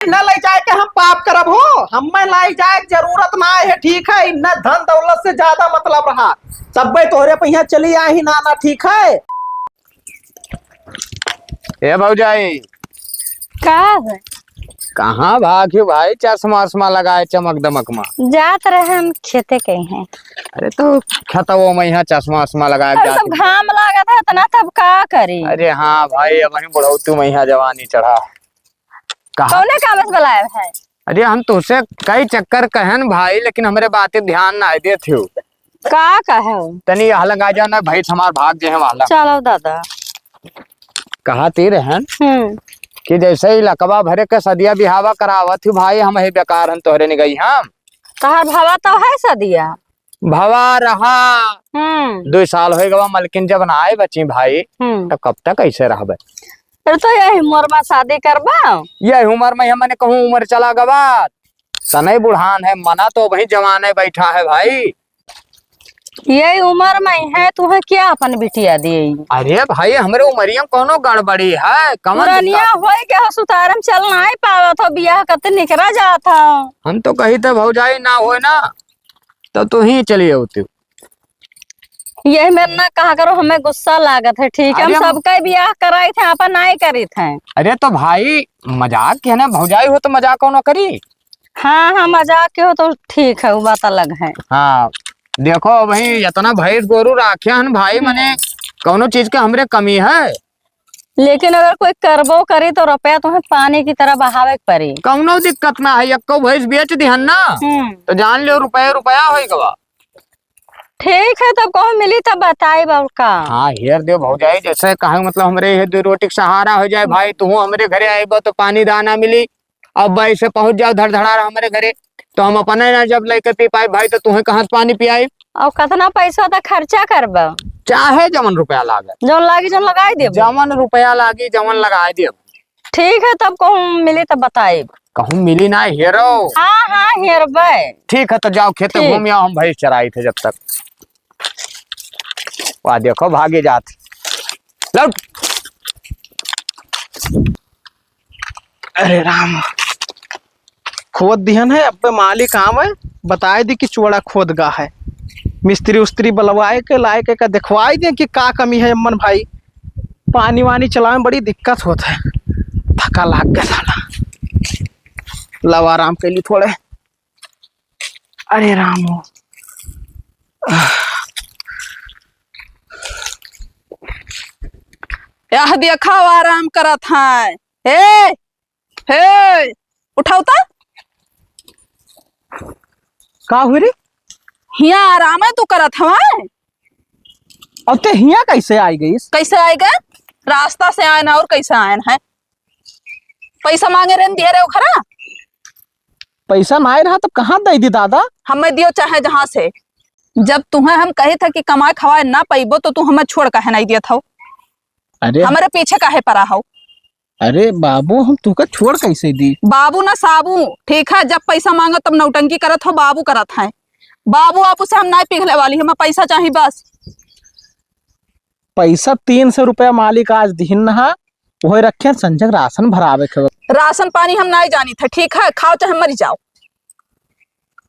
न ले जाए के हम पाप करब हो, हमें लाई जाए जरूरत ना है। ठीक है, न धन दौलत से ज्यादा मतलब रहा, सब तोहरे पहिया चली आई ना ना। ठीक है ए भौजाई, का है? कहाँ भाग्यो भाई? चश्मा वश्मा लगाए चमक दमक में जात रहे हम खेते कहीं हैं। अरे तो खतवो में यहाँ चश्मा वश्मा लगाए और जाती। सब घाम लागत है इतना, तब का करी? अरे हाँ भाई, अब वही बुढ़ौतू में यहाँ जवानी चढ़ा। कहा कौने काम से बुलाए है? अरे हम तुझसे कई चक्कर कहन भाई, लेकिन हमारे बातें ध्यान ना दे थे। का कहे? तनी यहाँ लगा जाना भाई, हमार भाग जे है वाला। चलो दादा। कहा ती रहन कि जैसे ही लकवा भरे के सदिया बिहावा करावत थी भाई, हम ही बेकार हम तोहरे नहीं गई। हम तहार भवा तो है सदिया भवा रहा 2 साल हो गवा, मलकिन जब ना आए बची भाई तो कब तक ऐसे रह? तो यही उम्र में शादी करबा? ये उम्र में हमने कहूँ उम्र चला गवा, तनई बुढ़ान है मना तो वही जवाने बैठा है भाई। यही उम्र में है तुम्हें क्या अपन बिटिया दी? अरे भाई हमारे उमरिया कोनो गड़बड़ी है? पुरानिया हो के सुतारम चल ना पावा तो बियाह कते निकरा जाता। हम तो कही थे भौजाई ना हो ना तो तू ही चली होती। यही मेरे ना कहा करो, हमें गुस्सा लागत है। ठीक है, हम सबका बियाह कराए थे, अपन नहीं करी थे। अरे तो भाई मजाक के है ना, भौजाई हो तो मजाक कौन करी? हाँ हाँ, मजाक के हो तो ठीक है, वो बात अलग है। हाँ देखो वही इतना भैंस गोरू राखे हन भाई, मने कोनो चीज के हमरे कमी है। लेकिन अगर कोई करबो करे तो रुपया तुम्हें पानी की तरह बहावे पड़ी। कौनो दिक्कत ना है, एको भैंस बेच दिहन ना तो जान लियो रुपया रुपया हो गवा। ठीक है, तब कहो मिली तब बताई बाबू का। हाँ हेर दे भौजाई, जैसे कहा मतलब हमरे ये 2 रोटी का सहारा हो जाए भाई। तू हमरे घरे आएबो तो पानी दाना मिली, अब ऐसे पहुंच जाओ धड़धड़ा हमारे घरे तो हम अपने ना जब लेके पी पाए भाई, तो तुम्हें कहाँ से पानी पियाई? और कितना पैसा तो खर्चा करबा? चाहे जमन रुपया लागे, जो लागी जो लगाई दे। जमन रुपया लागी जमन लगाए दे। ठीक है, तब कहूँ मिली तब बताई। कहूँ मिली ना हेरो? हाँ हाँ हेरबे। ठीक है तो जाओ खेते घूम आओ, हम भैंस चराई थे जब तक। वाह देखो भागे जाते लौट। अरे राम, खोद दिहन है अब मालिक आवे बताए दी कि चूड़ा खोद गा है। मिस्त्री उस्त्री बलवाए के लाए के दिखवाई दे कि का कमी है। अम्मन भाई पानी वानी चलावे में बड़ी दिक्कत होता है, थका लाग गया साला। लव आराम के लिए थोड़े। अरे राम यह देखा आराम करत है। हे हे उठाओ ता का हुई रे? हिया आराम है तू करत हवा? अब ते हिया कैसे आई गई? कैसे आए गए? रास्ता से आए ना, और कैसे आए है? पैसा मांगे रहे दे रहे हो खरा? पैसा ना रहा तब कहाँ दे दी दादा? हमें दियो चाहे जहां से। जब तुम्हें हम कहे था कि कमाए खवाए ना पैबो तो तू हमें छोड़ कहे नहीं दिया था। अरे हमारे पीछे काहे पड़ा हो? अरे बाबू हम तुका छोड़ कैसे दी? बाबू ना साबू, ठीक है? जब पैसा मांगो तब नौटंकी करत हो, बाबू करत है। बाबू आप उसे हम ना पिघले वाली, हमें पैसा चाहिए बस। पैसा 300 रुपया मालिक आज दिन है, वही रखे संजय राशन भरावे के। राशन पानी हम नहीं जानी थे, ठीक है? खाओ चाहे मरी जाओ।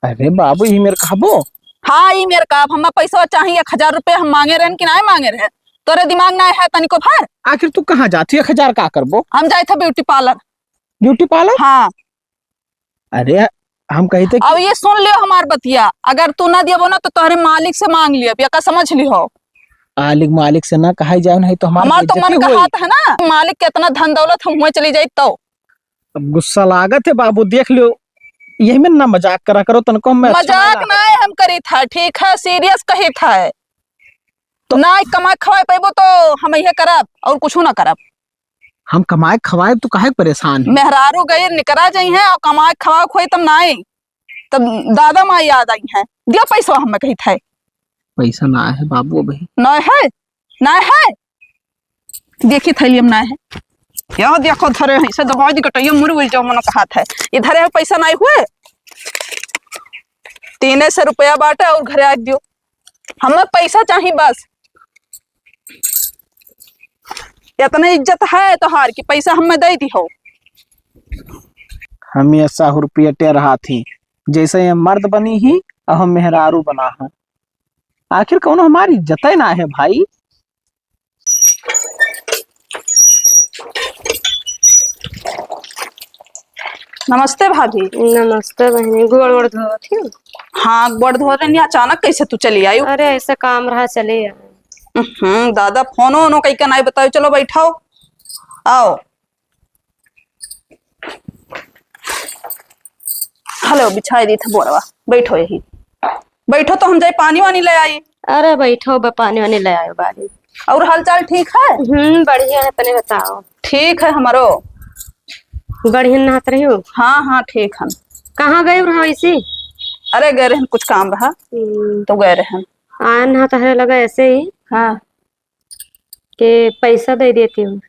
अरे बाबू ये मेरे कहबो? हाँ ये मेरे का, हमें पैसा चाहिए। 1000 रुपया हम मांगे रहे कि नहीं मांगे रहे? तोरे दिमाग ना है तनिको भर? आखिर तू कहाँ जाती है? 1000 का करबो? हम जाए थे ब्यूटी पार्लर। Beauty parlour? हाँ। अरे हम कहते अब ये सुन लियो हमार बतिया, अगर तू ना दियो ना तो तोहरे मालिक से मांग लियो, या का समझ लियो। मालिक से ना कहा जाए, नहीं तो हमार तो मन का हाथ है ना, मालिक के इतना धन दौलत हम हुए चली जाये तो। अब गुस्सा लागत है बाबू, देख लियो यही में ना मजाक करा करो तनको। मजाक ना हम करी था, ठीक है? सीरियस कही था तो ना कमा खवाए पैबो तो हम ये करब और कुछ ना करब। हम कमाए खवाए तो काहे परेशान है? मेहरारू गए निकरा जाई है और कमाए खवा खोई तब ना आई, तब दादा माँ याद आई है। दिया पैसा हमें कही था। पैसा ना है बाबू भाई। ना है ना है, देखी थैली में ना है। यहाँ देखो धरे है से दबाई दी कटैया मुर उल जाओ मन कहा था। इधर है पैसा नहीं हुए, 300 रुपया बाटे और घरे आ दियो। हमें पैसा चाहिए बस। इतना इज्जत है तो हार की पैसा हमें दे दी हो। हम ये 100 रुपया टे रहा थी, जैसे ये मर्द बनी ही और हम मेहरारू बना है। आखिर कौन हमारी इज्जत ना है भाई। नमस्ते भाभी। नमस्ते बहनी, गोड़ वोड़ धोत थी। हाँ गोड़ धो रही, अचानक कैसे तू चली आई? अरे ऐसा काम रहा, चले आए। दादा फोनो ओनो कहीं का नहीं बताओ। चलो बैठाओ, आओ। हेलो, बिछाई दी था बोरवा, बैठो यही बैठो। तो हम जाए पानी वानी ले आई। अरे बैठो, पानी वानी ले आयो बारी। और हालचाल ठीक है? बढ़िया है, तने बताओ। ठीक है हमारो। बढ़िया नहात रही हो? हाँ हाँ ठीक है। कहाँ गए रहा इसी? अरे गए रहन, कुछ काम रहा तो गए रहन। आया नहाता है, लगा ऐसे ही हाँ कि पैसा दे देती हूँ।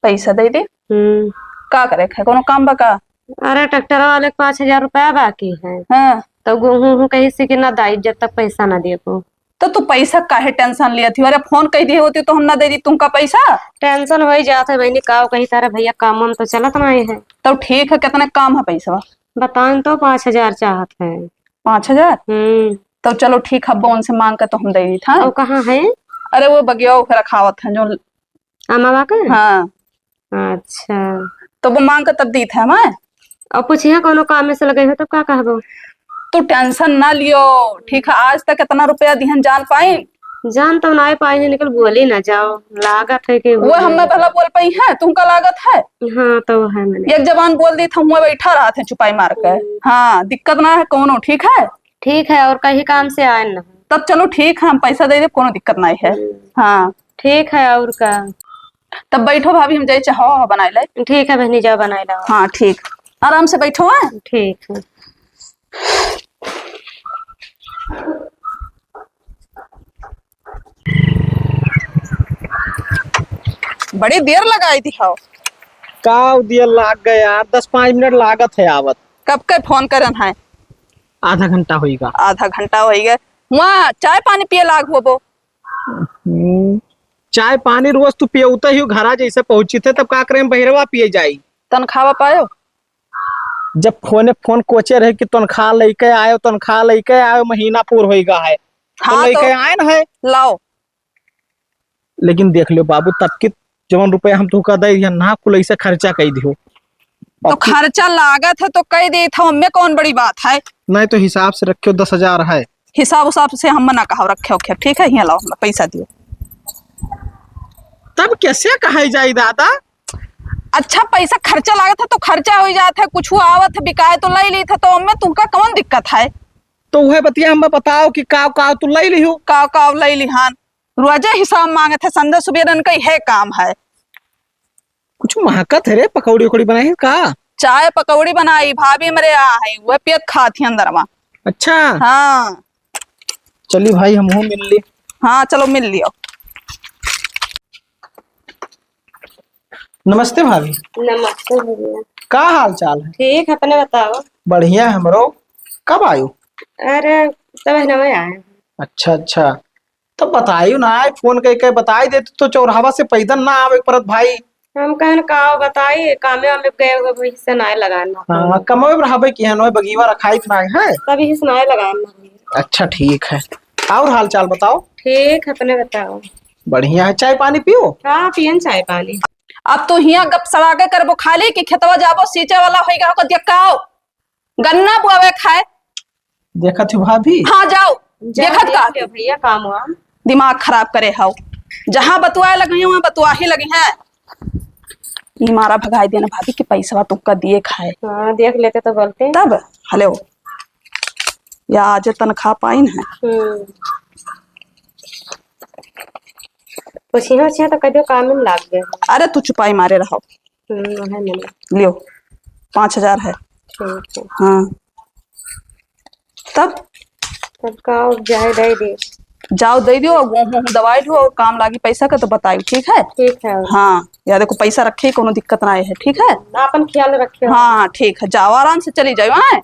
पैसा दे दे? का करे है, कोनो काम बका? अरे ट्रैक्टर वाले 5,000 रुपया बाकी है। हाँ तो गेहूं कहीं से कि ना दाई जब तक पैसा ना दे को। तो तू पैसा काहे टेंशन लिया थी? अरे फोन कही दी होती तो हम ना दे दी तुमका पैसा। टेंशन हो ही जाता है बहनी, का कहीं तारा भैया काम वाम तो चलत ना है। तो ठीक है, कितने काम है पैसा? बतान तो 5,000 चाहत है। 5,000? तो चलो ठीक है, उनसे मांग कर तो हम दे दी था। और कहाँ है? अरे वो बगिया रखावत है जो। अम्मा का? हाँ अच्छा, तो वो मांग कर तब दी था मैं। और पूछिए कोनो काम में से लगे हो तो क्या कहबो? तू टेंशन ना लियो, ठीक है। आज तक कितना रुपया दिहन जान पाई? जान तो ना पाई है, निकल बोली ना जाओ। लागत है कि वो हमें भला बोल पाई है, तुमका लागत है? हाँ तो है, मैंने एक जबान बोल दी था, मुँह बैठा रहा थे चुपाई मार कर। हाँ दिक्कत ना है कोनो, ठीक है। ठीक है, और कहीं काम से आए ना? तब चलो ठीक है, हम पैसा दे दे, कोनो दिक्कत नहीं है। हाँ ठीक है, और का? तब बैठो भाभी, हम जाए चाहो बनाए ले। ठीक है बहनी, जाओ बनाए लो। हाँ ठीक, आराम से बैठो है। ठीक है। बड़ी देर लगाई थी। हाँ का दिया लाग गया यार, 10-5 मिनट लागत है आवत। कब के फोन करन है? आधा घंटा होगा। आधा घंटा हो गया। वहाँ चाय पानी पिए लाग हो? चाय पानी रोज तू पियता ही घरा जैसे पहुंची थे, तब का करे बहिरवा पिए जाई। तनख्वाह पायो? जब फोन कोचे रहे कि तनख्वाह लेके आयो, तनख्वाह लेके आयो, महीना पूर होगा है। हाँ तो लेके आए न है, लाओ। लेकिन देख लो बाबू, तब के जवन रुपया हम तुका दे ना कुल ऐसे खर्चा कर दियो। तो खर्चा लागत है तो कह दी था, हमें कौन बड़ी बात है। नहीं तो हिसाब से रखियो, 10,000 है। हिसाब उसाब से हम मना कहा रखे हो, ठीक है। यहाँ लाओ, हमें पैसा दियो। तब कैसे कहा जाए दादा? अच्छा पैसा खर्चा लागत है तो खर्चा हो जाता है, कुछ आवत है बिकाए तो ले ली था, तो हमें तुमका कौन दिक्कत है? तो वह बतिया हम बताओ कि का तू ले लियो। का ले लिहान रोजे हिसाब मांगे थे, संडे सुबह कई है काम है। कुछ महकत है रे, पकौड़ी उकौड़ी बनाई का? चाय पकौड़ी बनाई भाभी मेरे यहाँ है, वह पियत खाती अंदर वहाँ। अच्छा हाँ चली भाई, हम मिल ली। हाँ चलो मिल लियो। नमस्ते भाभी। नमस्ते भैया। का हाल चाल है? ठीक है, अपने बताओ। बढ़िया है हमरो। कब आयो? अरे सब नवे आए। अच्छा अच्छा, तो बताइयो ना, फोन करके बताई देते तो चौराहा से पैदल ना आवे परत भाई। हम कहन का बताई, कामे वामे गए हुए वही से नाय लगाना। हाँ कमवे रहबे कि हनो बगीवा रखाई ना है, तभी से नाय लगाना। अच्छा ठीक है। और हाल चाल बताओ। ठीक है, अपने बताओ। बढ़िया है। चाय पानी पियो? हाँ पियन चाय पानी। अब तो हिया गप सड़ाके करबो खाली कि खेतवा जाबो सींचे वाला होइगा हो दिखाओ गन्ना बुआवे खाए। देखत हो भाभी? हाँ जाओ, देखत का भैया काम हुआ। दिमाग खराब करे हो, जहाँ बतुआ लगी वहाँ बतुआ ही लगी है। ये मारा भगाई देना भाभी कि पैसा तुमका दिए खाए। हाँ देख लेते तो बोलते तब हेलो या आज तनख्वाह पाइन है। पूछिया तो कदियो काम में लाग गए। अरे तू चुपाई मारे रहो। है मैंने। लियो 5,000 है। ठीक है। हाँ तब सबका जाए दे दे। जाओ दे दियो, वो दवाई दो और काम लागी पैसा का तो बताइयो, ठीक है। ठीक है। हाँ या देखो पैसा रखे, कोनो दिक्कत ना है, ठीक है। अपन ख्याल रखियो। हाँ ठीक है, जाओ आराम से चली जाओ। हाँ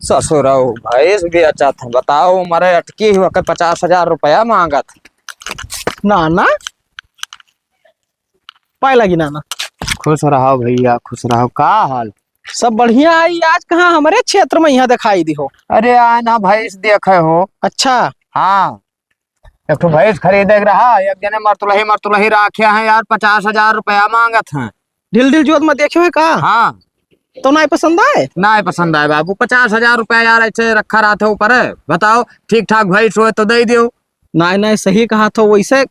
ससुराओ भैंस भी अच्छा था, बताओ हमारे अटकी हुआ 50,000 रुपया मांगत। ना ना पाए लगी ना ना खुश रहो भैया, खुश रहो। का हाल? सब बढ़िया आई। आज कहाँ हमारे क्षेत्र में यहाँ दिखाई दी हो? अरे आय ना भैंस देखे हो। अच्छा। हाँ, एक तो भैंस खरीदे रहा, एक जने मरतुलही राखे हैं यार, 50,000 रुपया मांगत हैं। ढिल जोत में देखे हुए का? हाँ, तो नहीं पसंद आए? ना पसंद आए बाबू। 50,000 रुपया यार ऐसे रखा रहा था ऊपर है। बताओ ठीक ठाक भैंस हो तो दे दियो। नहीं सही कहा तो वैसे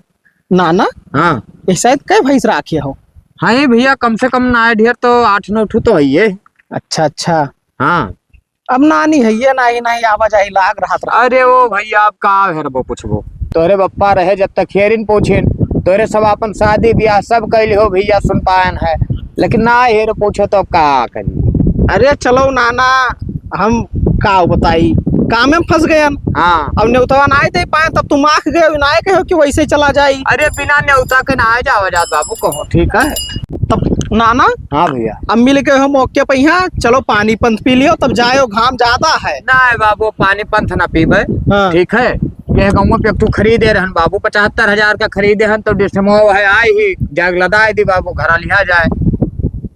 नाना। हाँ ऐसा कई भैंस राखी हो? हाँ ये भैया कम से कम ना ढेर तो 8-9 ठू तो है ये। अच्छा। हाँ अब नानी है ये नहीं आवाजाही लाग रहा था। अरे वो भैया आप का है वो पूछबो। तोरे बप्पा रहे जब तक हेरिन पूछिन, तोरे सब अपन शादी ब्याह सब कैली हो भैया, सुन पायन है, लेकिन ना हेर पूछो तो का करी। अरे चलो नाना, हम का बताई काम में फंस गए। हाँ अब न्योतवा ना दे पाए तब तुम आख गए ना कहो कि वैसे चला जाई। अरे बिना न्योता के ना जाओ जात बाबू कहो ठीक है। तब नाना। हाँ भैया अब मिल गए हो मौके पे यहाँ, चलो पानी पंथ पी लियो तब जाओ, घाम ज्यादा है। ना बाबू पानी पंथ ना पीबे। हाँ। ठीक है, ये गाँव पे तू खरीदे रहन बाबू, 75,000 का खरीदे हन तो डिसमो है आई ही जाग लदाई दी बाबू, घर लिया जाए।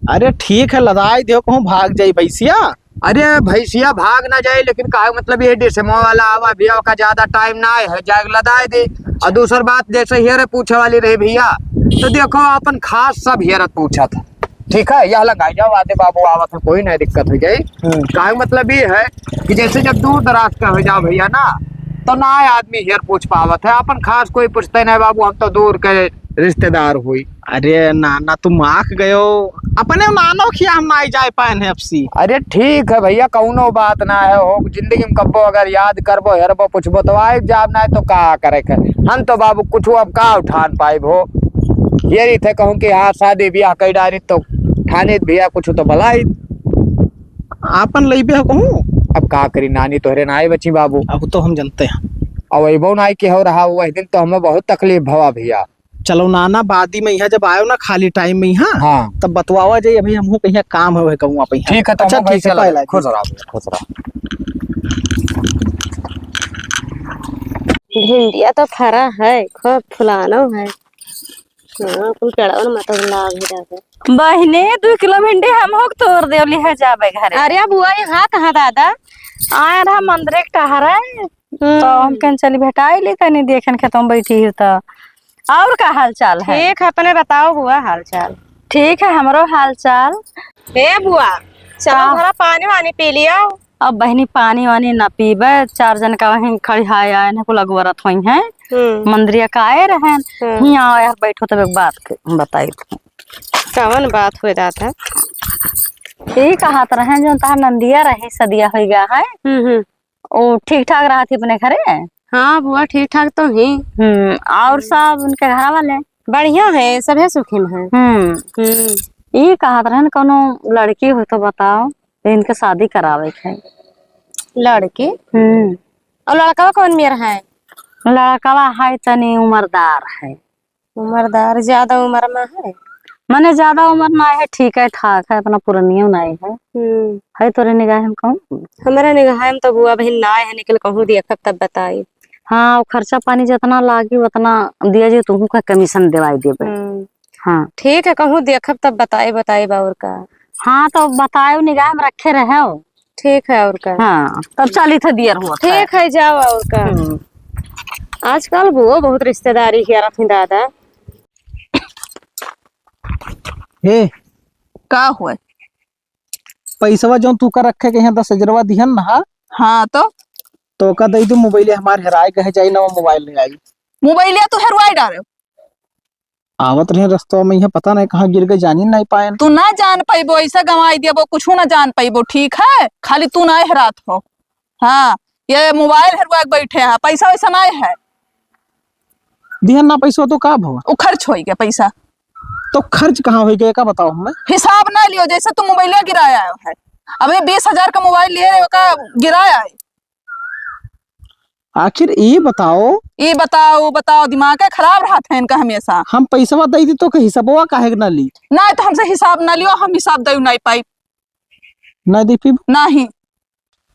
अरे ठीक है लदाई दियो, कहूँ भाग जाई भैंसिया। अरे भैंसिया भाग ना जाए, लेकिन का मतलब ये डिसमो वाला आवा भैया का ज्यादा टाइम ना है, जाग लदाई दी। और दूसरी बात जैसे हेरे पूछे वाली रही भैया, तो देखो अपन खास सब हेरत पूछा था। ठीक है, यह लगाई जाओ आते बाबू आवत है, कोई नहीं दिक्कत हो जाए। का मतलब ये है कि जैसे जब दूर दराज का हो जाओ भैया ना, तो ना आदमी हेर पूछ पावत है, अपन खास कोई पूछते नहीं बाबू, हम तो दूर के रिश्तेदार हुई। अरे नाना तुम आख गयो, अपने नानो खिया हम ना जाए पाए हैं अपसी। अरे ठीक है भैया, कौनो बात ना है हो, जिंदगी में कब्बो अगर याद करबो हेरबो पूछबो तो आए जाब ना तो का करे के। हम तो बाबू कुछ अब का उठान पाए हो, ये नहीं थे कहूँ कि हाँ शादी ब्याह कई डारी तो ठाने भैया कुछ तो भलाई आपन लइबे हो कहूँ। अब का करी, नानी तोहरे ना आए बची बाबू। अब तो हम जानते हैं। और वही नाई के हो रहा वही दिन तो हमें बहुत तकलीफ भवा भैया। चलो नाना बादी में यहाँ जब आयो ना खाली टाइम में यहाँ, हाँ तब बतवावा जाइए, अभी हमहू कहीं काम है कहूँ पे। ठीक है, तो अच्छा ठीक है, पहला खुश रहो खुश रहो। भिंडिया तो फरा है, खूब फुलानो है। हाँ कुल पेड़वन में तो लाभ ही रहता। बहने 2 किलो भिंडी हम हो तोड़ दे लिहा जाबे घरे। अरे बुआ यहाँ कहाँ दादा? आए रहा मंदिर के टहरा, तो हम कन चली भेटाई ली तनी देखन के तुम बैठी हो तो। और का हाल चाल है? ठीक है, अपने बताओ बुआ हाल चाल। ठीक है हमरो हाल चाल। ए बुआ चलो थोड़ा पानी वानी पी लियो। अब बहनी पानी वानी न पीबे, 4 जन का वहीं खड़ी हाय आए को लगवरत हुई है। मंदिरिया का आए रहन, यहाँ यार बैठो तब एक बात बताई। कवन बात हुई दादा? ठीक कहत रहे जो तार नंदिया रहे सदिया हो गया है, वो ठीक ठाक रहा थी अपने घरे। हाँ बुआ ठीक ठाक तो ही। और सब उनके घर वाले बढ़िया है, सभी सुखी में है। ये कहत रहे कोनो लड़की हो तो बताओ, इनके शादी करावे के। लड़की? और लड़का कौन मेरा है? लड़कवा है तनी उम्रदार है। उम्रदार ज्यादा उम्र में है? माने ज्यादा उम्र ना है, ठीक है ठाक है, अपना पुरानियों नहीं है तोरे निगाह में कहूँ। हमारा निगाह में तो बुआ बहन ना है, निकल कहूँ दिया तब बताई। हाँ खर्चा पानी जितना लागी उतना दिया जी, तुमको का कमीशन दिवाई देबे। हाँ ठीक है, कहूँ देखब तब बताई बाउर का। हाँ तो बताओ, निगाह में रखे रहे हो। ठीक है और का। हाँ तब चली था दियर हुआ। ठीक है जाओ और का। आजकल वो बहुत रिश्तेदारी किया रखी दादा। हे का हुआ? पैसवा जो तू का रखे के यहाँ 10,000 दिहन ना। हाँ तो का दई दू मोबाइल हमारे हेराय कहे जाई ना, वो मोबाइल ले आई। मोबाइल तो हेरवाई डाले। आवत रहे रस्तों में, यहाँ पता नहीं कहाँ गिर गए, जानी नहीं पाए। तू ना जान पाइबो, ऐसा गंवाई दिया कुछ ना जान पाइबो। ठीक है, खाली तू ना हेरात हो। हाँ ये मोबाइल हेरवा के बैठे हैं, पैसा वैसा नहीं है। दिहन ना पैसा तो का भवा? वो खर्च हो गया पैसा। तो खर्च कहाँ हो गया का बताओ हमें? हिसाब ना लियो, जैसे तू मोबाइल गिराया है। अबे 20,000 का मोबाइल लिए का गिराया है। आखिर ये बताओ दिमाग का खराब रहा था इनका हमेशा। हम पैसा दे दी तो हिसाबवा काहे ना ली? ना तो हमसे हिसाब ना लियो, हम हिसाब दे नहीं पाई। ना दी फिर नहीं।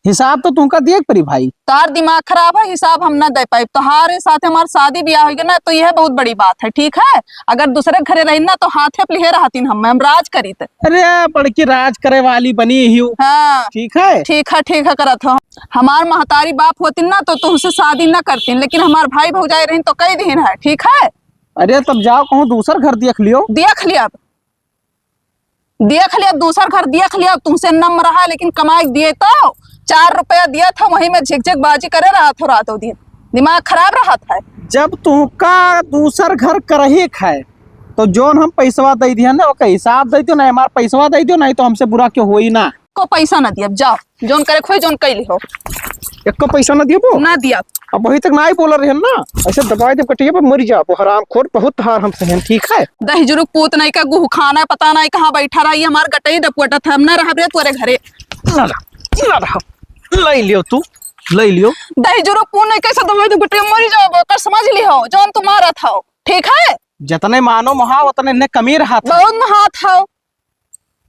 हिसाब तो तुमका दिए परी भाई। तार दिमाग खराब है, हिसाब हम ना दे पाए। तुम्हारे साथ हमार शादी ब्याह होगी ना तो यह बहुत बड़ी बात है, ठीक है। अगर दूसरे घरे रही ना तो हाथे पे लिहे रहतीन हम राज करी थे। अरे बड़की राज करे वाली बनी ही हूँ। हाँ ठीक है ठीक है करत हो। हमार महतारी बाप होती ना तो तुमसे शादी ना करतीन, लेकिन हमार भाई भौजाई रही तो कई दिन है, ठीक है। अरे तब जाओ कहूँ दूसर घर देख लियो। देख लिया दूसर घर देख लिया। तुमसे नम रहा लेकिन कमाई दिए तो 4 रुपया दिया था, वही में झिकझिक बाजी करे रहा था रातों दिन, दिमाग खराब रहा था। जब तुमका दूसर घर करही है तो जोन हम पैसवा दे दिया ना ओका हिसाब दे दियो ना, हमार पैसवा दे दियो, नहीं तो हमसे बुरा क्यों होई ना। को पैसा ना दिया, जाओ जोन करे खोई जोन कैली हो। एक को पैसा ना दियो ना दिया अब वही तक ना ही बोल रहे ना, ऐसे दबाई दे कटिए पर मर जाओ हराम खोर, बहुत हार हमसे हैं, ठीक है। दही जुरुक पूत नहीं का गुह खाना पता नहीं कहाँ बैठा रही, हमार गटई डपुटा था, हम ना रह रे तोरे घरे। ले लियो तू ले लियो। दही जुरुक पू नहीं कैसे दवाई दे गटई मर जाओ, कर समझ ली हो जोन तुम्हारा था, ठीक है। जितने मानो महा उतने ने कमी रहा था। बहुत महा था।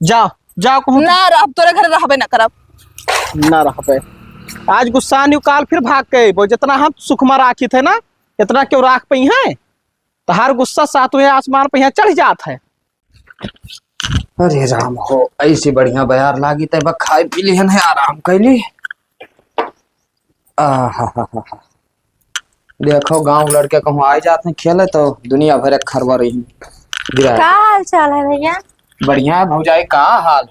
जाओ जाओ कहूँ ना रह तोरे घरे रहबे ना करब। ना रह पे आज गुस्सा नहीं, काल फिर भाग गए। वो जितना हम सुखमा राखी थे ना इतना क्यों राख पई है, तो हर गुस्सा सातवें आसमान पे यहाँ चढ़ जात है। अरे राम हो, ऐसी बढ़िया बयार लागी तब खाए पी ली है, आराम कैली। देखो गांव लड़के कहूँ आए जाते हैं खेले तो दुनिया भर खरवा रही क्या हाल चाल है भैया? बढ़िया है भौजाई, का हाल?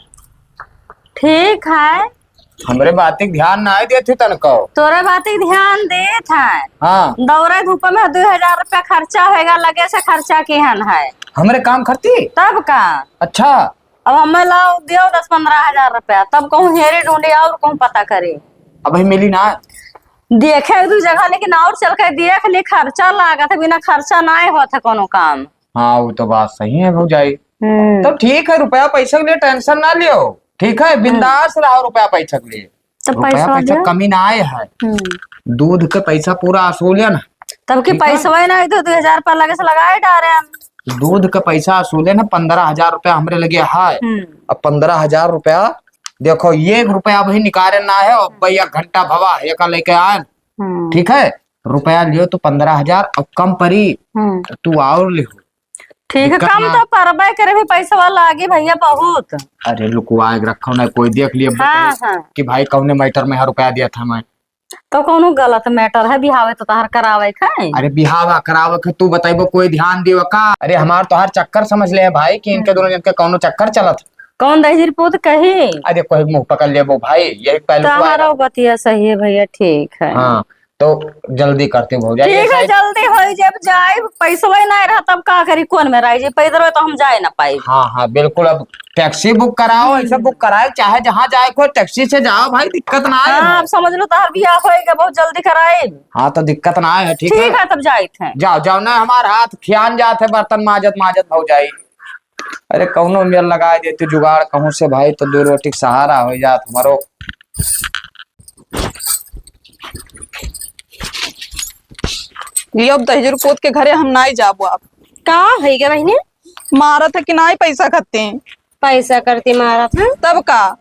ठीक है। हमरे बातें ध्यान ना देते तनको। तोरे बातें ध्यान देत है। हाँ दौरे धूप में 2000 रुपया खर्चा होगा, लगे से खर्चा केहन है हमरे काम करती तब का। अच्छा अब हमें लाओ दियो 10-15 हजार रुपया, तब कहूँ हेरे ढूंढे और कहूँ पता करे। अब ही मिली ना देखे एक दू जगह, लेकिन और चल के देख ले, खर्चा लागत है, बिना खर्चा ना होता कोनो काम। हाँ वो तो बात सही है भौजाई। तब ठीक है, रुपया पैसा के लिए टेंशन ना लियो, ठीक है, बिंदास रहो रुपया पैसा के लिए। तो रुपया पैसा कमी ना आए है, दूध के पैसा पूरा असूल है ना। तब की पैसा ना तो 2000 रुपया लगे से लगाए डारे हम। दूध का पैसा असूल है ना, 15,000 रुपया हमरे लगे है। अब 15,000 रुपया देखो, 1 रुपया अभी निकाले ना है, और भैया घंटा भवा एक लेके आए, ठीक है। रुपया लियो तो 15,000, अब कम परी तू और लिहो, ठीक है। कम तो परबे करे भी पैसा वाला आगे भैया बहुत। अरे लुकवा के रखो ना, कोई देख लिया हाँ। कि भाई कौने मैटर में रुपया दिया था मैं। तो कोनो गलत मैटर है, बिहावे तो तहर करावे है। अरे बिहावा करावे के तू बताइबो, कोई ध्यान दियो का? अरे हमार तो हर चक्कर समझ ले भाई कि इनके दोनों जन के कौनो चक्कर चलत। कौन दही पूत कही? अरे कोई मुंह पकड़ ले वो भाई, यही पहले तुम्हारा बतिया सही है भैया, ठीक है। हाँ तो जल्दी करते हो जाए। ठीक है जल्दी हो, जब जाए पैसा ना रहा तब का करी, कौन में रह जाए पैदल तो हम जाए ना पाए। हाँ हाँ बिल्कुल, अब टैक्सी बुक कराओ, ऐसा बुक कराए, चाहे जहाँ जाए को टैक्सी से जाओ भाई, दिक्कत ना आए। हाँ, अब समझ लो तार बियाह होएगा, बहुत जल्दी कराए। हाँ तो दिक्कत ना आए, ठीक है तब जाए थे। जाओ जाओ ना, हमारा हाथ खियान जाते बर्तन माजत माजत हो जाए। अरे कौनो मेल लगा देते जुगाड़ कहूँ से भाई, तो 2 रोटी का सहारा हो जात हमारो। लियो अब दहेजर पोत के घरे हम ना ही जाबो। आप का है क्या बहने? मारा था कि ना ही पैसा खाते हैं, पैसा करती मारा था तब का।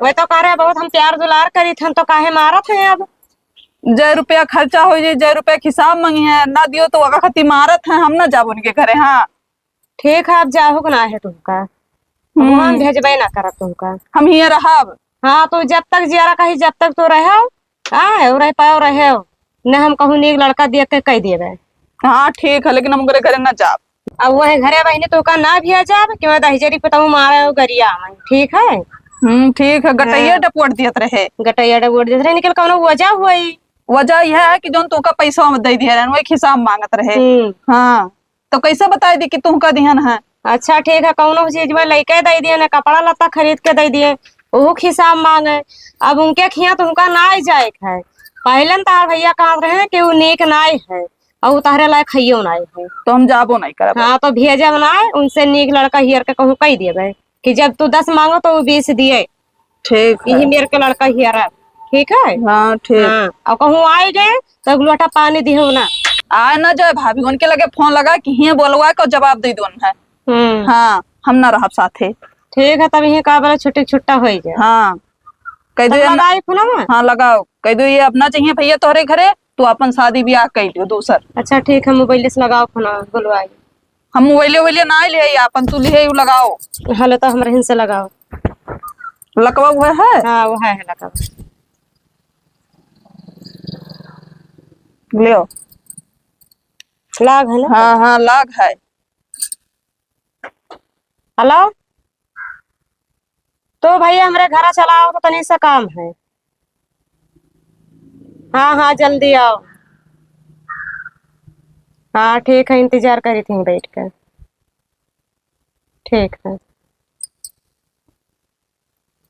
वह तो कह रहे बहुत हम प्यार दुलार करी थे, तो काहे मारा थे। अब 1 रुपया खर्चा हो जाए, 1 रुपया हिसाब मांगी है ना दियो तो अगर खती मारत है, हम ना जाबो उनके घरे। हाँ ठीक है, अब जाओ ना है तुमका, हम भेजबे ना करब तुमका, हम ही रहब। हाँ तो जब तक जियारा कही, जब तक तो रहो रह पाओ रहे न, हम कहूँ एक लड़का देख के कह देवे। हाँ ठीक है, लेकिन हम घरे ना जाब। अब वह घरे बहने तो का ना भी जाब कि मैं दहजरी पे तो मारे गरिया में, ठीक है। ठीक है, गटैया डपोट दियत रहे, गटैया डपोट दियत रहे, निकल कौनो वजह हुई। वजह यह है कि जोन तुका पैसा में दे दिया वो एक हिसाब मांगत रहे। हाँ तो कैसे बता दी कि तुमका दिहन है। अच्छा ठीक है, कौनो चीज में लेके दे दिए, न कपड़ा लत्ता खरीद के दे दिए, वो हिसाब मांगे। अब उनके खिया तुमका ना जाए है, पहले तार भैया कहा रहे कि वो नेक नाई है और तारे लायक खइयो नाई है, तो हम जाबो नहीं करब। हाँ तो भेजब नाई, उनसे नेक लड़का हियर के कहूँ कह दिए कि जब तू 10 मांगो तो वो 20 दिए। ठीक यही मेरे के लड़का हियर है, ठीक है। हाँ ठीक। हाँ, अब कहूँ आए गए तब लोटा पानी दिहो ना, आए ना जाए भाभी, उनके लगे फोन लगा कि हिये बोलवा को जवाब दे दो है। हम्म। हाँ हम ना रहब साथे। ठीक है, तब यही का बोला छुट्टी छुट्टा हो जाए। हाँ कह दो तब लगाई फोनवा। हाँ लगाओ, कह दो ये अपना चाहिए भैया तोहरे घरे, तू अपन शादी ब्याह कर लियो दूसर। अच्छा ठीक है, मोबाइल से लगाओ फोनवा, बोलवाई। हम मोबाइले ना ले अपन, तू ले लगाओ। हेलो तो हमारे हिन से लगाओ। लकवा हुआ है। हाँ वो है लगाओ। लियो। लाग है ना? हाँ हाँ लाग है। हेलो तो भैया हमारे घर चलाओ तो तनी सा काम है। हाँ हाँ जल्दी आओ। हाँ ठीक है, इंतजार करी थी बैठ कर। ठीक है।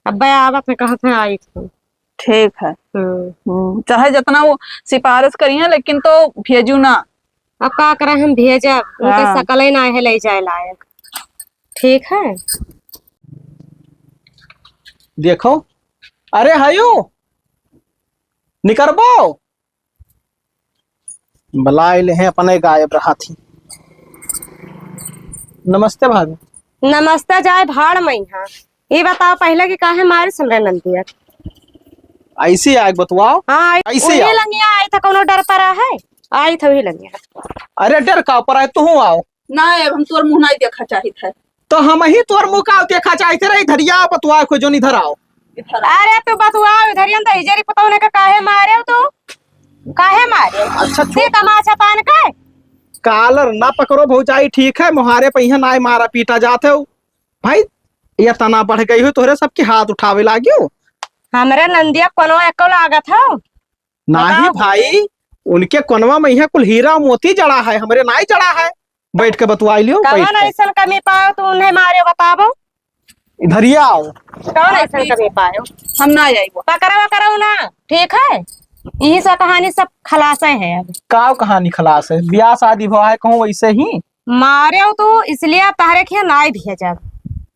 अब आवत में कहा था आई थी। ठीक है। चाहे जितना वो सिफारिश करी है लेकिन तो भेजू ना। अब का करें हम भेजा, उनके हाँ। सकल ही ना है ले जाए लायक। ठीक है। देखो, अरे हायो निकरबो बलाए ले हैं अपने गायब रहा थी। नमस्ते भाभी। नमस्ते जाए भाड़ में यहाँ। ये बताओ पहले कि काहे मारे सुन रहे नंदिया। ऐसी आग बतवाओ। हाँ ऐसे उन्हीं आओ। लंगिया आई था, कोनो डर पड़ा है? आई था वही लंगिया। अरे डर का पर आए तू आओ। ना हम तोर मुंह नहीं देखा चाहिए था। तो हम ही तोर मुँह का देखा चाहते रहे। इधर आओ बतवा को जो इधर आओ। अरे तू बतुआ इधर ही तो हिजरी पता होने का काहे मारे हो तू? काहे मारे? अच्छा ते तमाचा तान के कालर ना पकड़ो भौजाई, ठीक है मुहारे पहिया ना मारा पीटा जाते हो भाई। ये तना बढ़ गई हो तोहरे सबके हाथ उठावे लागियो। हमरे नंदिया कोनो एको लागत हो? नाही बताओ। भाई, उनके कोनवा में यहाँ कुल हीरा मोती जड़ा है, हमरे नाई जड़ा है। बैठ के बतवाई लियो। बैठ कौन के। ऐसा कमी पाओ तू उन्हें मारे बताबो? इधर ही आओ। कौन ऐसा कमी पाओ? हम ना आएगो। पकड़वा करो ना, ठीक है। यही सब कहानी सब खलासा है। अब का कहानी खलास है, ब्याह शादी हुआ है कहूँ वैसे ही मारे हो तू इसलिए तारे के ना भेजा,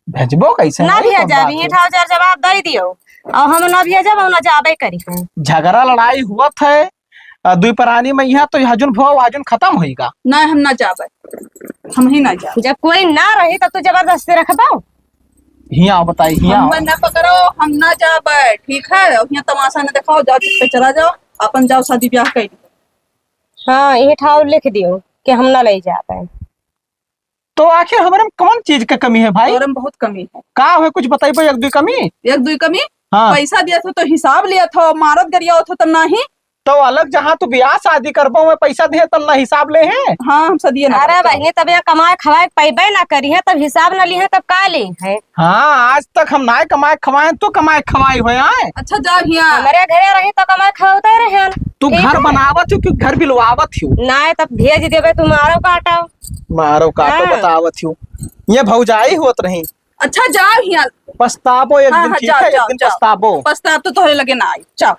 भेजबो कैसे ना है, कौन भेजा बात भी है? ठाव जर जवाब दे दियो और हम ना भेजब और ना जाबे करी है। झगड़ा लड़ाई हुआ है दुई प्राणी में यहाँ तो हजुन भाव आजुन खत्म होएगा। ना हम ना जाबे, हम ही ना जाबे। जब कोई ना रही तब तू जबरदस्ती रखबाओ। हिया बताई हिया हम ना पकड़ो, हम ना जाबे, ठीक है। और यहाँ तमाशा न दिखाओ, जाओ पे चला जाओ, अपन जाओ शादी ब्याह कर। हाँ ये ठाव लिख दियो कि हम ना ले जाते। तो आखिर हमारे में कौन चीज का कमी है भाई? और बहुत कमी है। का है कुछ बताइबो एक दो कमी। एक दुई कमी। हाँ। पैसा दिया था तो हिसाब लिया था, मारत गरिया था तब नहीं। तो अलग जहाँ तू ब्याह शादी करबो में पैसा दे तब ना हिसाब ले हैं। हाँ हम सदिए ना अरे करते। बहनी तब यहाँ कमाए खवाए पैबे ना करी है, तब हिसाब ना ली है तब का ली है? हाँ आज तक हम ना कमाए खवाए, तू कमाए खवाई हुए आए। अच्छा जा हिया। हमारे घरे रही तो कमाए खवाते रहे। तू घर बनावत हो कि घर बिलवावत हो? ना तब भेज देवे तुम्हारो काटाओ। मारो का तो हाँ। बतावत हो। ये भौजाई होत रही। अच्छा जाओ हिया। पछताबो एक हाँ, दिन, हाँ, ठीक जाओ, है एक जाओ, दिन जाओ। पछताबो। पछताब तो तोहरे लगे ना आई, जाओ।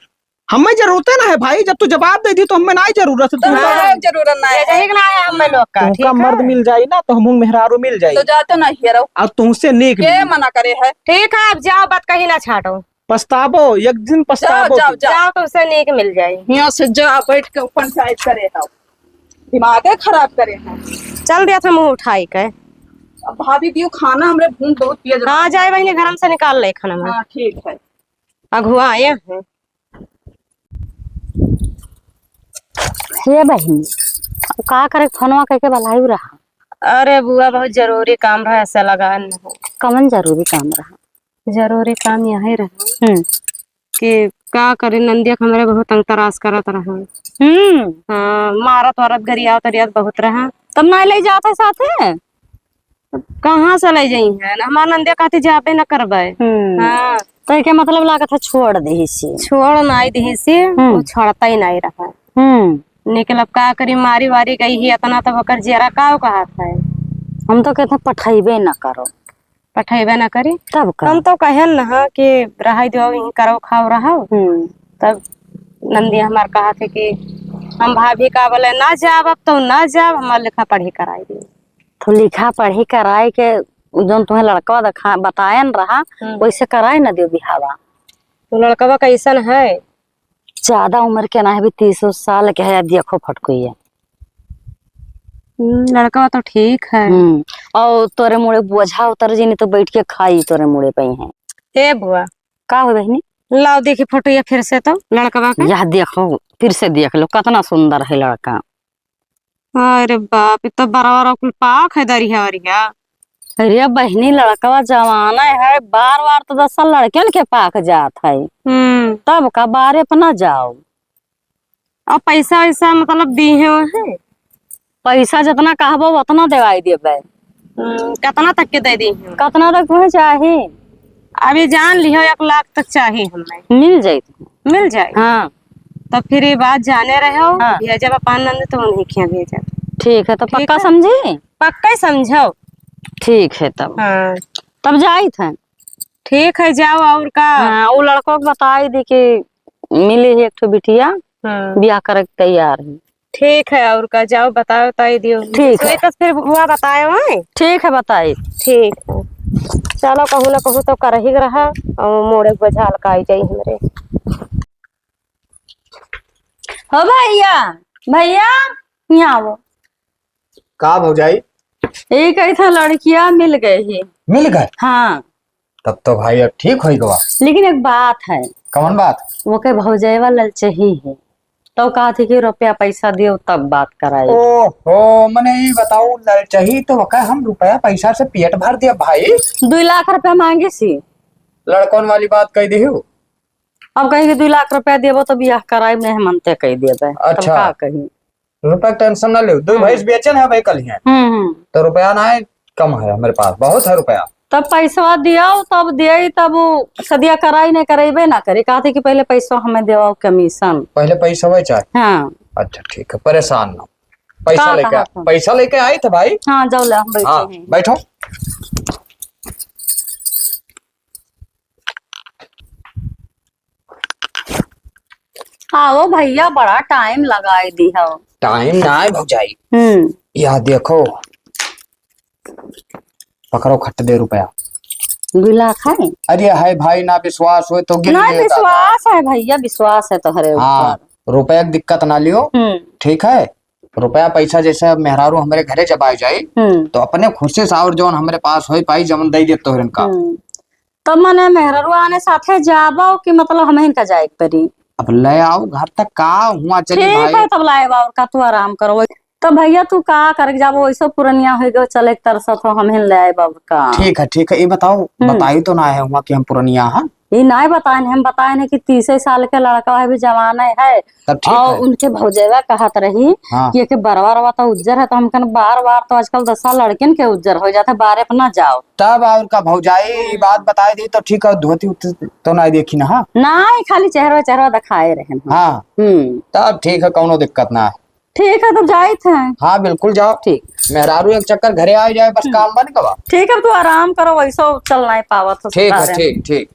हमें जरूरत है ना है भाई, जब तू जवाब दे दी तो हमें ना जरूरत है। तो तू हाँ, जरूरत ना भेज है। ही ना है हम लोग का, ठीक तुमका है? मर्द मिल जाई ना तो हम मेहरारू मिल जाई तो जाते ना हिया रहो। और तुमसे नेक के मिली। मना करे है? ठीक है अब जाओ, बात कहीं ना छाटो। पछताबो एक दिन जाओ पछताबो जाओ तू। जाओ। जाओ तो उससे नेक मिल जाए। यहाँ से जा, बैठ के पंचायत करे है, दिमाग खराब करे है। चल दिया था मुंह उठाई के। अब भाभी दियो खाना, हमरे भूख बहुत पिया जा। हाँ जाए बहनी घर से निकाल ले खाना में। हाँ ठीक है। अगुआ आए हैं। ये बहनी का करे फोनवा करके बलाई रहा। अरे बुआ बहुत जरूरी काम रहा, ऐसा लगा न हो। कमन जरूरी काम रहा। जरूरी काम यही रहा हम्म कि का करे, नंदिया के हमारे बहुत तंग तरास करत रहा। हाँ मारत वारत गरियात तरियात बहुत रहा। तब ना ले जाते साथे। कहाँ से ले जाई है? हमार नंदिया कहती जाबे न करबे। हाँ तो क्या मतलब लागत है छोड़ दे से। छोड़ नाई दी से, वो छोड़ता ही नहीं रहा। निकल अब का करी, मारी वारी गई ही इतना तो होकर जरा का कहत है। हम तो कहते पठाइबे न करो। पठेबे न करी तब का हम तो कहन न कि रहा दो यहीं करो खाओ रहो। तब नंदी हमार कहा थे कि हम भाभी का बोले ना जाब, अब तो ना जाब, हमार लिखा पढ़ी कराई दी। तो लिखा पढ़ी कराए के जो तुम्हें लड़का दिखा बतायन रहा वैसे कराए न दियो बिहावा। तो लड़कवा कैसन है? ज्यादा उम्र के ना है, भी 30 साल के है। देखो फटकुइया। लड़कवा तो ठीक है। और तोरे मुड़े बोझा उतर जी नहीं तो बैठ के खाई तोरे मुड़े पे है। हे बुआ का हो बहनी? लाओ देखी फोटो या फिर से तो लड़कवा का। यह देखो फिर से देख लो कितना सुंदर है लड़का। अरे बाप ये तो बड़ा बड़ा कुल पाक है दरिया वरिया। अरे बहनी लड़कवा जवाना है, बार बार तो 10 साल लड़कियन के पाक जात है, तब का बारे अपना जाओ। और पैसा वैसा मतलब दी है? पैसा जितना कहबो उतना देवाई देबे। कितना तक के दे दी है? कितना तक तुम्हें चाहे? अभी जान लियो 1 लाख तक चाहिए हमें। मिल जाये। मिल जाए? हाँ तो फिर ये बात जाने रहे हो। हाँ। भेजा पापा नंद तो उन्हीं के भेजा। ठीक है तो ठीक पक्का है। समझी? पक्का ही समझो। ठीक है तब। हाँ तब जाई थे। ठीक है जाओ और का। हाँ, वो लड़को को बताई दी कि मिली है एक ठो बिटिया, ब्याह करे के तैयार है। ठीक है और का जाओ बताओ ताई दियो। ठीक है। तो फिर हुआ बतायो है। ठीक है बताई। ठीक है चलो कहूँ ना कहूँ तो कर ही रहा और मोड़े बजा हल्का जाई हमरे। हो भैया, भैया यहाँ आओ। का भौजाई? एक ऐसा लड़कियां मिल गए है। मिल गए? हाँ तब तो भाई अब ठीक हो गवा। लेकिन एक बात है। कौन बात? वो के भौजैवा ललचे ही है, तो कहा थी कि रुपया पैसा दियो तब बात कराई। ओहो, मने ये बताओ ललचही तो वका हम रुपया पैसा से पेट भर दिया भाई। 2 लाख रुपया मांगे सी। लड़कन वाली बात कह दी हो। अब कहीं 2 लाख रुपया देबो तो ब्याह कराई में मनते कह देबे। अच्छा। का कही रुपया टेंशन ना ले, 2 भैंस बेचन है भाई कल ही तो रुपया ना है, कम है हमारे पास, बहुत है रुपया। तब पैसा दिया तब दे, तब सदिया कराई नहीं करेबे ना करे। कहा थे कि पहले पैसा हमें देवा कमीशन। पहले पैसा वही चाहिए। हाँ अच्छा ठीक है, परेशान ना। पैसा कहा लेके था? पैसा लेके आई थे भाई। हाँ जाओ ले हम बैठे हाँ हैं। बैठो। आओ भैया, बड़ा टाइम लगाई दी हो। टाइम ना है भौजाई। हम्म, यह देखो, पकड़ो खट दे रुपया। 2 लाख है? अरे है भाई, ना विश्वास हो तो गिन ना लेगा। विश्वास है भैया, विश्वास है तुम्हारे हाँ, ऊपर। रुपया की दिक्कत ना लियो। ठीक है, रुपया पैसा जैसे मेहरारू हमारे घरे जब आ जाये तो अपने खुशी से और जौन हमारे पास हो पाई जमन दे देते हो इनका। तब मने मेहररू आने साथे जाबो कि मतलब हम इनका जाए परी? अब ले आओ घर तक का हुआ चली ठीक भाई। है तब लाए बाबू का तू आराम करो। तो भैया तू का कर जाबो, वैसे पुरनिया हो गयो चले एक तरह से तो हम ले आए बाबू का। ठीक है ठीक है, ये बताओ बताई तो ना है हुआ कि हम पुरनिया हैं। ये नहीं बताए, हम बताए नहीं कि 30 साल के लड़का है, भी जवान है। तब ठीक और है। उनके भौजेवा कहत रही हाँ। कि बार बार तो उज्जर है, तो हम कहन बार बार तो आजकल 10 साल लड़किन के उज्जर हो जाते, बारे अपना जाओ। तब और का भौजाई ये बात बताई दी तो ठीक है, धोती तो नहीं देखी ना। हाँ नहीं, खाली चेहरा चेहरा दिखाए रहे। हाँ तब ठीक है, कोनो दिक्कत ना है। ठीक है तब जाए थे। हाँ बिल्कुल जाओ। ठीक। मेहरारू एक चक्कर घरे आ जाए बस, काम बन गवा। ठीक है तू आराम करो, वैसा चल नहीं पावा तो। ठीक है ठीक ठीक।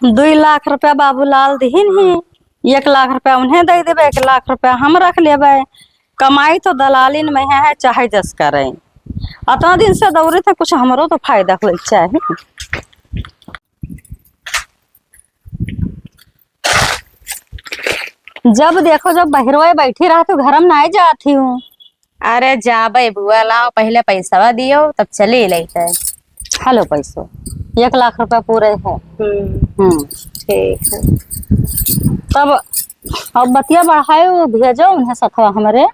2 लाख रुपया बाबूलाल दीन ही, 1 लाख रुपया उन्हें दे देवे, 1 लाख रुपया हम रख लेवे। कमाई तो दलालिन में है चाहे जस करे। अतना दिन से दौड़े थे, कुछ हमरो तो फायदा हो चाहे। जब देखो जब बहरवा बैठी रहा तो घर में नहीं जाती हूँ। अरे जाबे बुआ लाओ, पहले पैसा दियो तब चले लेते। हेलो पैसो 1 लाख रुपया पूरे है। ठीक है तब अब बतिया बढ़ाए भेजो उन्हें सथवा हमारे।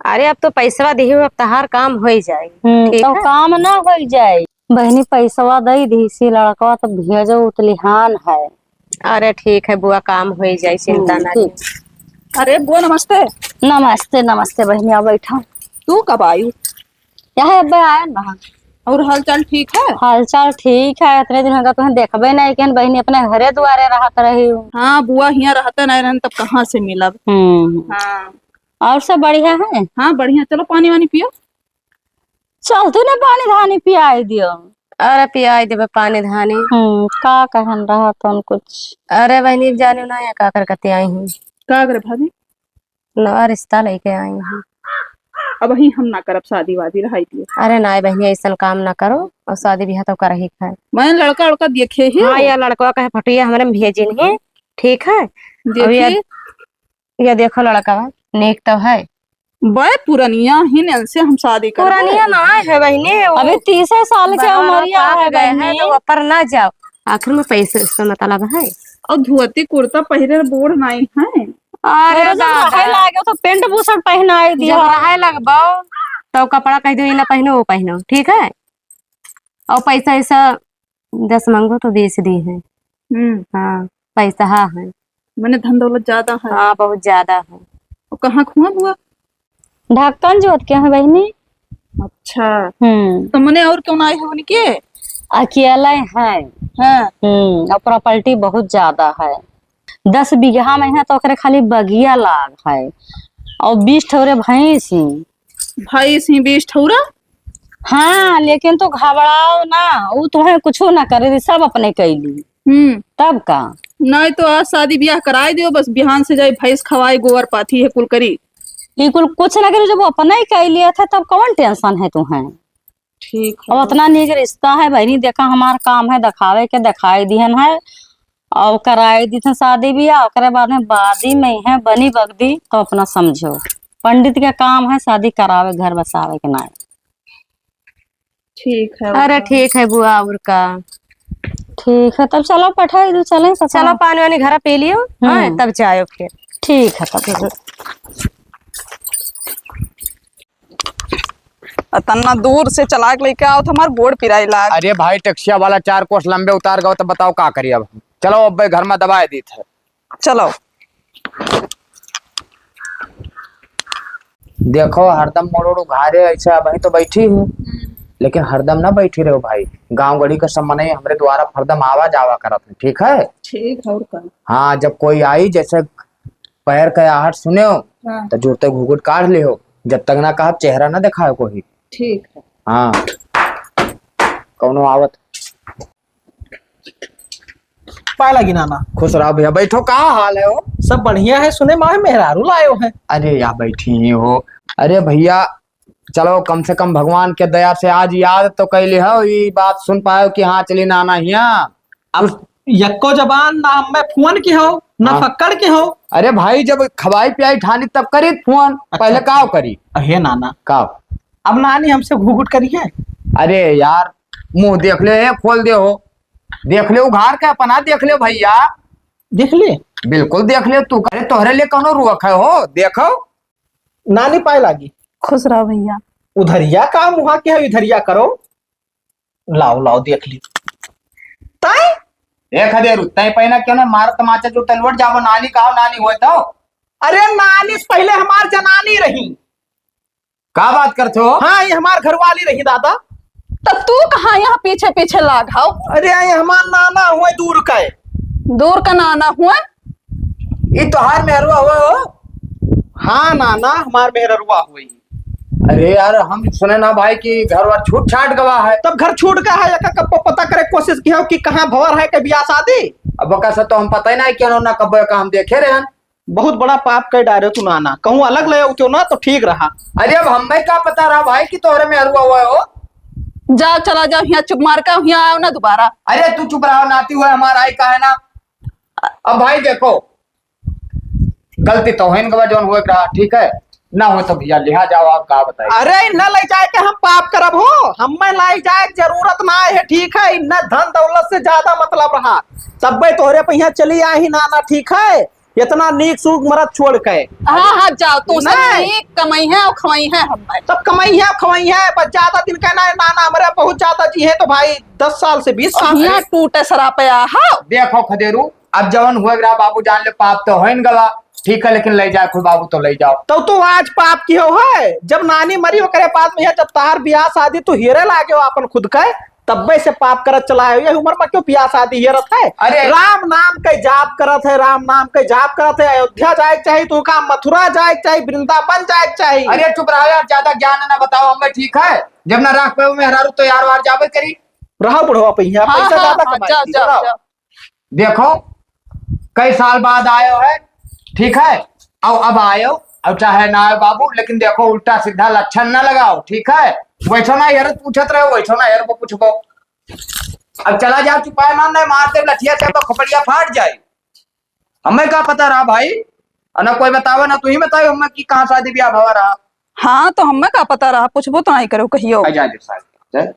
अरे अब तो पैसा दियो, अब तहार काम हो जाए। ठीक तो है? काम ना हो जाए। बहनी पैसा दे दी सी लड़का तो भेजो, उतलिहान है। अरे ठीक है बुआ, काम हो जाए, चिंता ना ठीक। अरे बुआ नमस्ते। नमस्ते नमस्ते बहनी, आओ बैठा। तू कब आई? यहाँ अब आया ना। और हालचाल ठीक है? हालचाल ठीक है। इतने दिन होगा तुम्हें देखबे नहीं कि बहनी अपने घरे दुआरे रहत रही हूँ। हाँ बुआ यहाँ रहते नहीं रहन तब कहाँ से मिलब। हाँ और सब बढ़िया है? हाँ बढ़िया। चलो पानी वानी पियो। चलते ना पानी धानी पियाई दियो। अरे पियाई देवे पानी धानी। का कहन रहा तो कुछ। अरे बहनी जाने ना का कर कते आई हूँ। का करे भाभी? नवा रिश्ता लेके आई हूँ। अब ही हम ना करब शादी वादी रहाई दिए। अरे ना बहनी ऐसा काम ना करो, और शादी ब्याह तो कर ही खाए। मैं लड़का लड़का देखे ही। हाँ या लड़का का फटिया हमारे भेजिन है। ठीक है, अब देखी। ये देखो लड़का नेक तो है, बे पुरनिया ही ने से हम शादी कर पुरानिया ना है बहने, वो अभी 30 साल के उमरिया है गए हैं बहनी। तो ऊपर ना जाओ। आखिर में पैसे इसका मतलब है। और धोती कुर्ता पहरे बोर नहीं है। अरे जब दादा, रहे लागे तो पेंट बुशर्ट पहनाई जब दिया। रहे लगबो तो कपड़ा कह दो इला पहनो वो पहनो, ठीक है। और पैसा ऐसा 10 मांगो तो 20 दी है। हाँ पैसा हाँ है। मैंने धन दौलत ज्यादा है। हाँ बहुत ज्यादा है। और कहाँ खुआ बुआ? ढक्कन जोत के है बहनी। अच्छा, हम्म, तो मैंने और क्यों ना आए हो उनके? अकेला है। हाँ, और प्रॉपर्टी बहुत ज्यादा है। 10 बीघा में है तो ओकरे खाली बगिया लाग है और 20 ठोरे भैंस ही। भाई सी 20 ठौरा। हाँ लेकिन तो घबराओ ना, वो तुम्हें कुछ ना करे दी, सब अपने कैली तब का। नहीं तो आज शादी ब्याह कराए दियो, बस बिहान से जाए भैंस खवाए गोबर पाथी है कुल करी। बिल्कुल कुछ ना करे, जब वो अपना ही कह लिया था तब कौन टेंशन है तुम्हें। ठीक अब है। उतना नीक रिश्ता है बहनी, देखा हमार काम है दिखावे के, दिखाई दिहन है और कराई दी थे शादी ब्याह। ओकरे बाद में बादी में है बनी बगदी तो अपना समझो पंडित के काम है शादी करावे घर बसावे के ना। ठीक है। अरे ठीक है बुआ और का। ठीक है तब चलो पठाई दो, चलें चलो पानी वानी घर पी लियो, हाँ तब जाओ फिर। ठीक है तब। तना दूर से चला के लेके आओ तो हमार गोड़ पिराई लाग। अरे भाई टैक्सिया वाला 4 कोस लंबे उतार गए तो बताओ का करिए अब। चलो अब भाई घर में दबाए दी थे। चलो देखो हरदम मोड़ोड़ घारे ऐसे अब तो बैठी हूँ, लेकिन हरदम ना बैठी रहो भाई। गांव गड़ी का सब नहीं हमरे द्वारा हरदम आवा जावा करत है, ठीक है। ठीक है। और का? हाँ जब कोई आई जैसे पैर का आहट सुने हो हाँ, तो जुड़ते घुघुट काट ले हो, जब तक ना कहा चेहरा ना दिखाओ कोई। ठीक है। हाँ कौनो आवत। पाए लगी नाना। खुश रहो भैया। बैठो, का हाल है हो? सब बढ़िया है, सुने माँ मेहरारू लायो है। अरे या बैठी ही हो। अरे भैया चलो कम से कम भगवान के दया से आज याद तो कैली हो, ये बात सुन पायो कि हाँ चली नाना यहाँ। अब यक्को जबान ना मैं फोन की हो ना हाँ। फक्कड़ की हो। अरे भाई जब खवाई पियाई ठानी तब करी फोन, पहले काव करी हे नाना, काव। अब नानी हमसे घूघुट करी है। अरे यार मुंह देख ले, खोल दे हो, देख ले उघार के अपना देख ले भैया। देख ले बिल्कुल देख ले तू। अरे तोहरे लिए कौनो रुख है हो, देखो। नानी पाए लगी। खुश रहो भैया। उधरिया का मुहा के है, इधरिया करो। लाओ लाओ देख ली। ताई एक हदेर तय पहिना क्यों ना मार तमाचा जो तलवट जाबो नानी कहो नानी होए तो। अरे नानी से पहले हमार जनानी रही। का बात करते हो? हाँ ये हमार घरवाली रही दादा। तो तू कहाँ यहाँ पीछे पीछे लाग हाउ? अरे ये हमार नाना हुए दूर का है। दूर का नाना हुआ? ये तोहार मेहरुआ हुआ हो? हाँ नाना हमार मेहररुआ हुई। अरे यार हम सुने ना भाई कि घर वार छूट छाट गवा है। तब घर छूट गया है, या कब पता करे कोशिश की हो कि कहाँ भवर है के ब्याह शादी। अब कैसे तो हम पता ही नहीं क्यों ना कब का हम देखे रहे हैं। बहुत बड़ा पाप कर डारे तू नाना, कहूँ अलग ले क्यों ना तो ठीक रहा। अरे अब हमें क्या पता रहा भाई कि तोहरे मेहरुआ हुआ हो। जाओ चला जाओ, यहाँ चुप मार कर यहाँ आओ ना दोबारा। अरे तू चुप रहो, नाती हुआ हमारा आई का है ना। अब भाई देखो गलती तो है इनका जो हुए रहा, ठीक है ना हो तो भैया लिहा जाओ, आप का बताइए। अरे न ले जाए के हम पाप करब हो, हमें लाई जाए जरूरत ना है, ठीक है। न धन दौलत से ज्यादा मतलब रहा, सब तोहरे पहिया चली आई ही नाना, ठीक है। इतना नीक सुख मरद छोड़ के। हाँ हाँ जाओ, तू सब नहीं। नीक कमाई है और खवाई है हमें। तब कमाई है खवाई है, बस ज्यादा दिन कहना है नाना हमारे बहुत ज्यादा जी है तो भाई 10 साल से 20 साल यहाँ टूटे सरापे हाँ। देखो खदेरू अब जवन हुए रहा बाबू जान ले पाप तो है गवा, ठीक है, लेकिन ले जाए खुद बाबू तो ले जाओ। तो आज पाप की हो है, जब नानी मरी हो करे पास में है, जब तार ब्याह शादी तो हेरे लागे हो अपन खुद के, तब्बे से पाप करत चला है। ये उम्र में क्यों ब्याह शादी हेरत है। अरे राम नाम के जाप करत है, राम नाम के जाप करत है। अयोध्या जाए चाहिए तो का मथुरा जाए चाहिए, वृंदावन जाए चाहिए। अरे चुप रहो यार, ज्यादा ज्ञान ना बताओ हमें, ठीक है। जब ना राख पे मेहरारू तो यार वार जावे करी। रहो बुढ़वा पैसा हाँ, पैसा हाँ, ज्यादा हाँ, कमाई जाओ, जाओ, जाओ। जाओ। देखो कई साल बाद आयो है, ठीक है, और अब आयो और चाहे ना आयो बाबू, लेकिन देखो उल्टा सीधा लक्षण ना लगाओ, ठीक है। वैसा ना यार पूछत रहे, वैसा ना यार को पूछबो। अब चला जाओ, चुपाए ना नहीं मारते लठिया से तो खोपड़िया फाट जाए। हमें क्या पता रहा भाई, ना कोई बतावे ना तू ही बताओ हमें कि कहाँ शादी ब्याह भवा रहा। हाँ तो हमें का पता रहा, पूछबो तो नहीं करो कहियो। जा दे साहब।